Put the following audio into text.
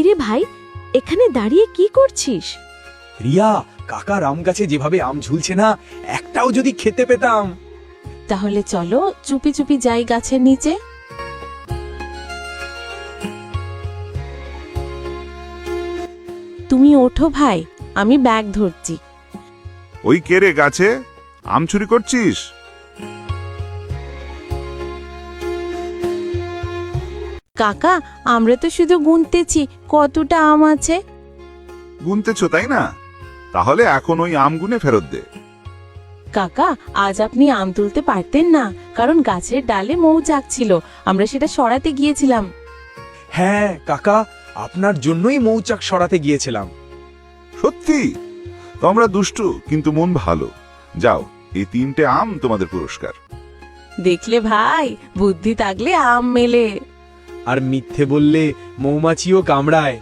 কিরে ভাই, এখানে দাঁড়িয়ে কি করছিস? রিয়া, কাকার আম গাছে যেভাবে আম ঝুলছে না, একটাও যদি খেতে পেতাম। তাহলে চলো চুপি চুপি যাই গাছের নিচে। তুমি ওঠো ভাই, আমি ব্যাগ ধরছি। ওই কে রে গাছে আম চুরি করছিস? কাকা, আমরা তো শুধু গুনতেছি কতটা আম আছে। গুনতেছ তাই না? তাহলে এখন ওই আম গুনে ফেরত দে। কাকা, আজ আপনি আম তুলতে পারতেন না, কারণ গাছের ডালে মৌচাক ছিল, আমরা সেটা সরাতে গিয়েছিলাম। হ্যাঁ কাকা, আপনার জন্যই মৌচাক সরাতে গিয়েছিলাম। সত্যি? তোমরা দুষ্টু কিন্তু মন ভালো। যাও, এই 3টে আম তোমাদের পুরস্কার। দেখলে ভাই, বুদ্ধি থাকলে আম মেলে। আর মিথ্যে বললে মৌমাছিও কামড়ায়।